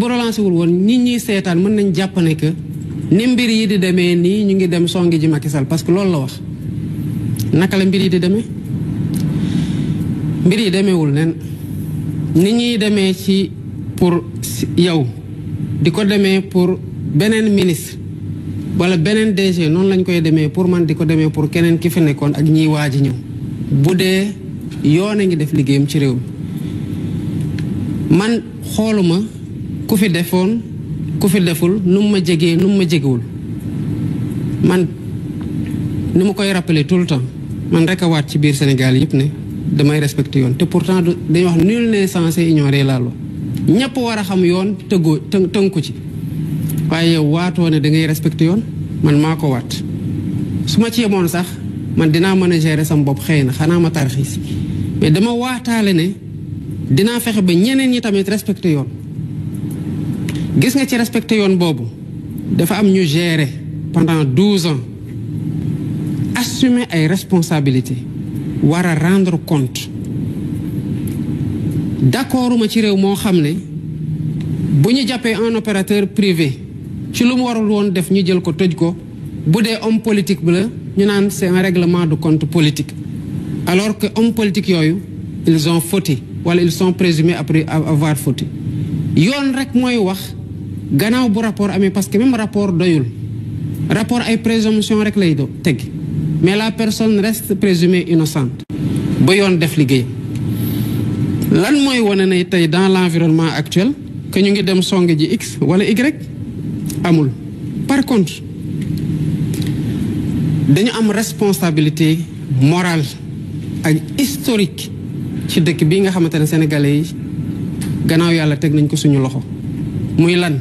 bu relancé wul woon nit ñi seetaan mën nañ jàpp ne que ni mbir yi di demee nii ñu ngi dem songi ji Macky Sall parce que loolu la wax naka la mbir yi di demee mbir yi demeewul nen nit ñi demee ci pour yow di ko demee pour beneen ministre wala beneen DG noonu lañ koy demee pour man di ko demee pour keneen ki fi nekkoon ak ñiy waaj a ñëw bu dee yoon a ngi def liggéeyam ci réew mi man xooluma ku fi defoon ku fi deful nu mu ma jegee nu mu ma jegewul man ni ma koy rappeler tout le temps man rek a waat ci biir Sénégal yëpp ne damay respecté yoon te pourtant dañuy wax nul n'est censé ignorer la loi ñëpp war a xam yoon tënku ci waaye yow waatoo ne da ngay respecté yoon man maa ko waat su ma ci yemoon sax man dinaa mën a gérer sama bopp xëy na xanaa ma tarxiis mais dama waataale ne dinaa fexe ba ñeneen ñi tamit respecté yoon gis nga ci respecté yoon boobu dafa am ñu gérer pendant 12 ans assumer ay responsabilités war a rendre compte d'accorduma ci réew moo xam ne bu ñu jàppee un opérateur privé ci lu mu warul woon def ñu jël ko tëj ko bu dee homme politique bi la ñu naan c'est un règlement de compte politique alors que homme politique yooyu ils ont fauté wala ils sont présumés après avoir fauté yoon rek mooy wax gannaaw bu rapport amee parce que même rapport doyul rapport ay présomption rek lay teg mais la personne reste présumée innocente ba yoon def liggéey lan mooy wane ne tey dans l'environnement actuel que ñu ngi dem song ji X wala Y amul par contre dañu am responsabilité morale ak historique ci dëkk bi nga xamante ne sénégalais yi gannaaw yàlla teg nañ ko suñu loxo muy lan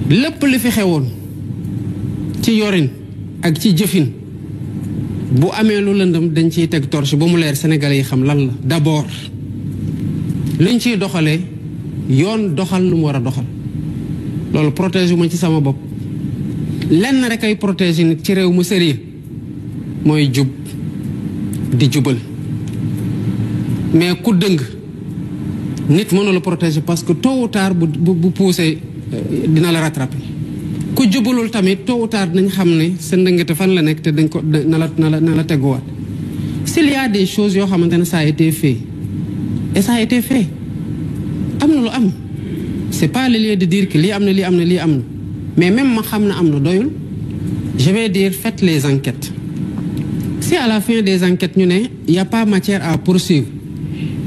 lépp li fi xewoon ci yorin ak ci jëfin bu amee lu lëndëm dañ ciy teg torche ba mu leer sénégalais yi xam lan la d'abord liñ ciy doxalee yoon doxal lu mu war a doxal loolu protéger ma ci sama bopp lenn rek ay protéger nit ci réew mu sérieux mooy jub di jubal mais ku dëng nit mënu la protéger parce que tôt ou tard bu poussé dina la rattraper ku jubalul tamit tôt ou tard nañ xam ne sa ndëngate fan la nekk te dañ ko na la teguwaat s'il y a des choses yoo xamante ne ça a été fait et ça a été fait am na lu am c'est pas le lieu de dire que lii am na lii am na lii am na mais même ma xam na am na doyul je vais dire faites les enquêtes si à la fin des enquêtes ñu ne y a pas matière à poursuivre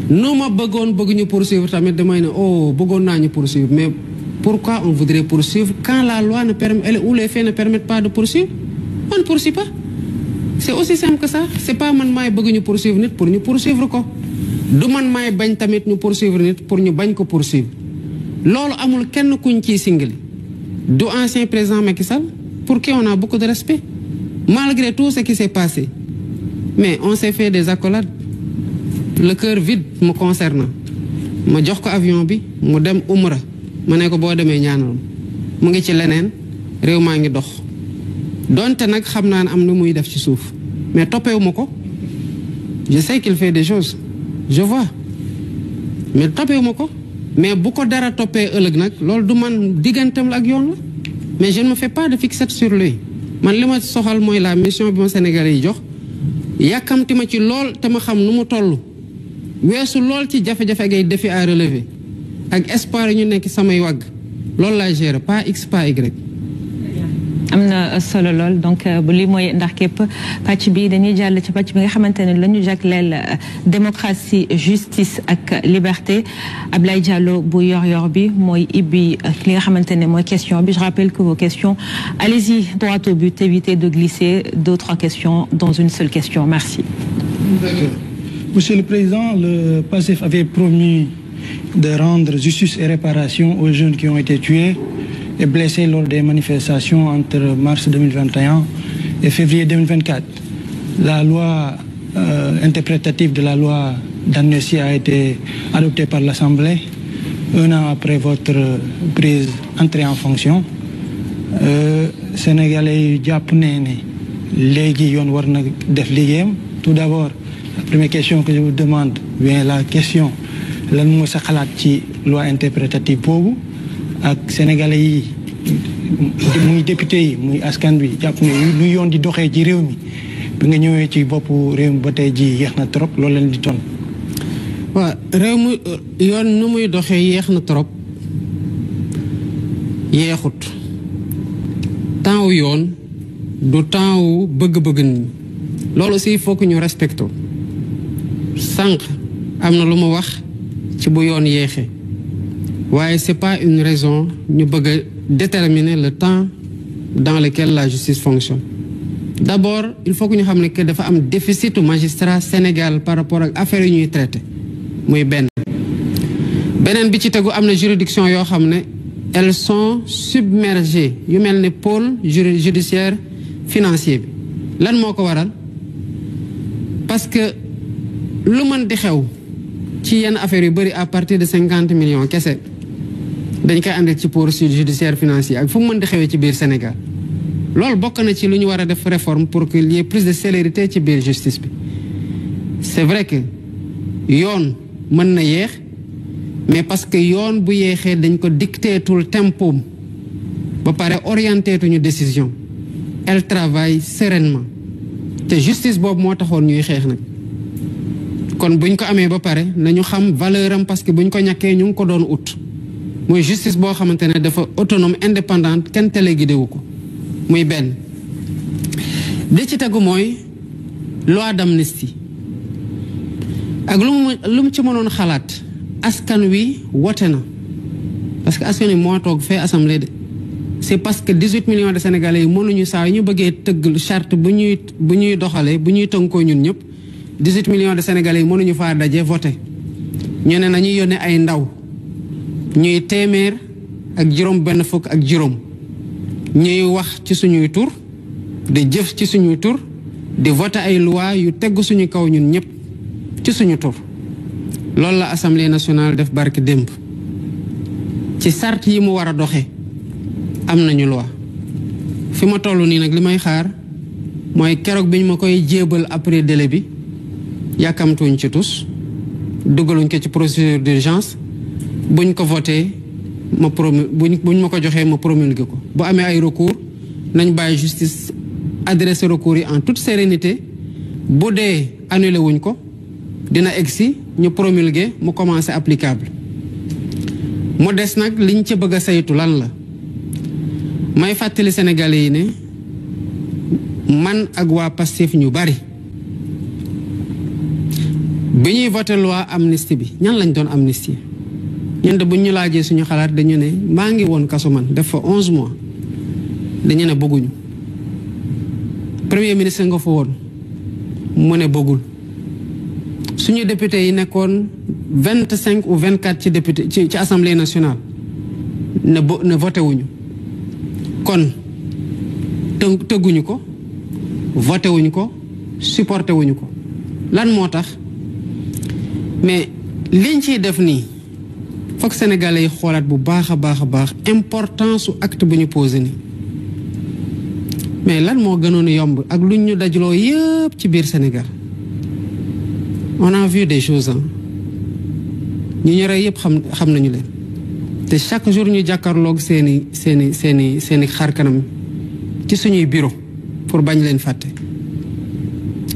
nu ma bëgguñu poursuivre tamit damay ne oh bëggoon naa ñu poursuivre mais pourquoi on voudrait poursuivre quand la loi ne permet ou les faits ne permettent pas de poursuivre on ne poursuit pas c'est aussi simple que ça c'est pas man maay bëgguñu poursuivre nit pour ñu poursuivre ko du man maay bañ tamit ñu poursuivre nit pour ñu bañ ko poursuivre loolu amul kenn kuñ ciy singali du ancien président Macky Sall pour qui on a beaucoup de respect malgré tout ce qui s'est passé mais on s'est fait des accolades le cœur vide me concernant ma jox ko avion bi mu dem umra ma ne ko boo demee ñaanal mu ngi ci leneen réew maa ngi dox donte nag xam naa ne am na muy def ci suuf mais toppewu ma ko je sais qu'il fait des choses je vois mais toppewu ma ko mais bu ko dara toppee ëllëg nag loolu du man digganteem la ak yoon la mais je ne me fais pas de fixette sur lui man li ma soxal mooy la mission bi ma Sénégalais yi jox yàkkamti ma ci lool te ma xam nu mu toll weesu lool ci jafe-jafe ngay défi à relever ak espoir yi ñu nekk samay wàgg loolu laa gérer pas X pas Y. am na solo lool donc bu lii mooy ndax képp pàcc bi dañuy jàll ci pàcc bi nga xamante ne la ñu jagleel démocratie justice ak liberté Ablaye Diallo bu yor-yor bi mooy ibbi li nga xamante ne mooy question bi je rappelle que vos questions allez-y droit au but évitez de glisser 2-3 questions dans une seule question merci. Monsieur le Président, le PASTEF avait promis de rendre justice et réparation aux jeunes qui ont été tués et blessés lors des manifestations entre mars 2021 et février 2024. La loi interprétative de la loi d'amnistie a été adoptée par l'Assemblée un an après votre entrée en fonction. Sénégalais yi jàpp ne léegi yoon war na def liggéeyam. Tout d'abord, la première question que je vous demande vient la question lan moo sa xalaat ci loi interprétative boobu ak sénégalais yi muy député yi muy askan bi jàpp ne lu yoon di doxee ci réew mi bi nga ñëwee ci boppu réew mi ba tey ji yéex na trop loolu leen di ton waaw réew mu yoon nu muy doxee yéex na trop yeexut temps wu yoon du temps wu bëgg-bëgg nit ñi loolu aussi il faut que ñu respecté sànq am na lu ma wax ci bu yoon yéexee waaye c'est pas une raison ñu bëgg a déterminer le temps dans lequel la justice fonctionne. D'abord il faut que ñu xam ne que dafa am déficit magistrat Sénégal par rapport ak affaires yi ñuy traité muy benn. beneen bi ci tegu am na juridiction yoo xam ne elles sont submergées yu mel ne pôle judiciaire financier bi lan moo ko waral parce que lu mën di xew ci yenn affaires yu bëri à partir de 50 millions kese dañ koy àndal ci pôle judiciaire financier ak fu mu mën di xewee ci biir Sénégal loolu bokk na ci lu ñu war a def réforme pour qu'il y ait plus de célérité ci biir justice bi c'est vrai que yoon mën na yéex mais parce que yoon bu yéexee dañ ko dicteetul tempoom ba pare orienteetuñu décision elle travaille sereinement te justice boobu moo taxoon ñuy xeex nag kon buñ ko amee ba pare nañu xam valeur am parce que buñ ko ñàkkee ñu ngi ko doon ut muy justice boo xamante ne dafa autonome indépendante kenn téléguidé wu ko muy benn di ci tegu mooy loi d'amnistie ak lu mu ci mënoon xalaat askan wi wote na parce que askan wi moo toog fee assemblée de c'est parce que 18 millions de sénégalais yi mënuñu saa yu ñu bëggee tëgg charte bu ñuy doxalee bu ñuy tënkoo ñun ñëpp 18 millions de sénégalais yi mënuñu faa daje voté ñu ne nañuy yónnee ay ndaw ñuy téeméer ak juróom benn fukk ak juróom ñuy wax ci suñuy tur di jëf ci suñuy tur di voté ay loi yu teggu suñu kaw ñun ñëpp ci suñu tur loolu la assemblée nationale def barke démb ci sart yi mu war a doxe am nañu loi fi ma toll nii nag li may xaar mooy keroog bi ñu ma koy jébal après délai bi yàkkamtuñ ci tus dugaluñ ko ci procédure d'urgence buñ ko voté buñ ma ko joxee ma promulgué ko bu amee ay recours nañ bàyyi justice adressé recours yi en toute sérénité bu dee annulé wuñ ko dina egsi ñu promulgué mu commencé applicable mu des nag liñ ca bëgg a saytu lan la may fàttali Sénégalais yi ne man ak waa Pastef ñu bari bi ñuy voté loi amnistie bi ñan lañ doon amnistie ñun de buñ ñu laajee suñu xalaat dañu ne maa ngi woon kaso man def fa 11 mois dañu ne bëgguñu premier ministre nga fa woon mu ne bëggul suñu député yi nekkoon 25 ou 24 ci député ci assemblée nationale ne voté wuñu kon tëgguñu ko voté wuñu ko supporté wuñu ko lan moo tax mais liñ ciy def nii foog sénégalais yi xoolaat bu baax a baax a baax importance su acte bu ñu posé nii mais lan moo gënoon yomb ak luñ ñu dajaloo yëpp ci biir Sénégal on a vu des choses ñu rey yëpp xam nañu leen te chaque jour ñu jàkkaarloog seeni xar kanam ci suñuy bureau pour bañ leen fàtte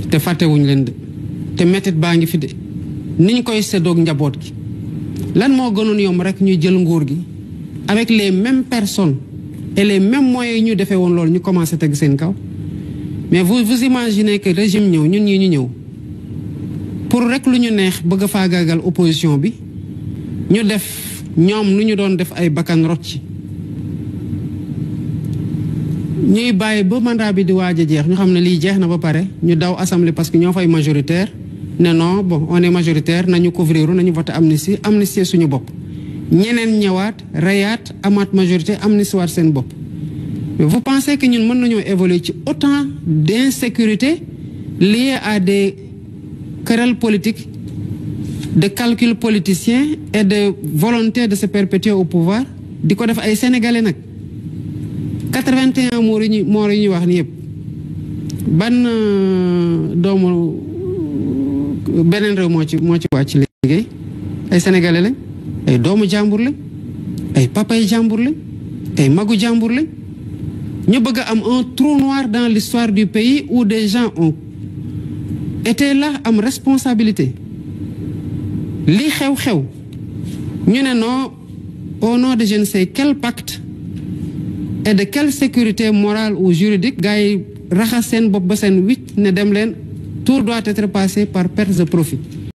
te fàttewuñ leen de te métit baa ngi fi de niñ koy séddoog njaboot gi lan moo gënoon yomb rek ñuy jël nguur gi avec les mêmes personnes et les mêmes moyens yi ñu defee woon loolu ñu commencé teg seen kaw mais vous imaginez que régime ñëw ñun ñi ñu ñëw pour rek lu ñu neex bëgg a faagaagal opposition bi ñu def ñoom lu ñu doon def ay bakkan rot ci ñuy bàyyi ba mandat bi di waaj a jeex ñu xam ne lii jeex na ba pare ñu daw assemblée parce que ñoo fay majoritaire ne non bon on est majoritaire nañu couvrir nañu voté amnistie suñu bopp ñeneen ñëwaat reyaat amaat majorité amnistie waat seen bopp mais vous pensez que ñun mën nañoo évoluer ci autant d'insécurité liées à des querelles politiques de calcul politicien et de volonté de se perpétuer au pouvoir di ko def ay sénégalais nag 81 moor yi ñuy wax ni yëpp ban doomu beneen réew moo ci wàcc liggéey ay sénégalais lañ ay doomu jàmbur lañ ay papay jàmbur lañ ay magu jàmbur lañ ñu bëgg a am un trou noir dans l'histoire du pays où des gens ont été là am responsabilité li xew-xew ñu ne non au nom de je ne sais quel pacte et de quelle sécurité morale ou juridique gars yi raxas seen bopp ba seen wicc ne dem leen tout doit être passé par perte de profit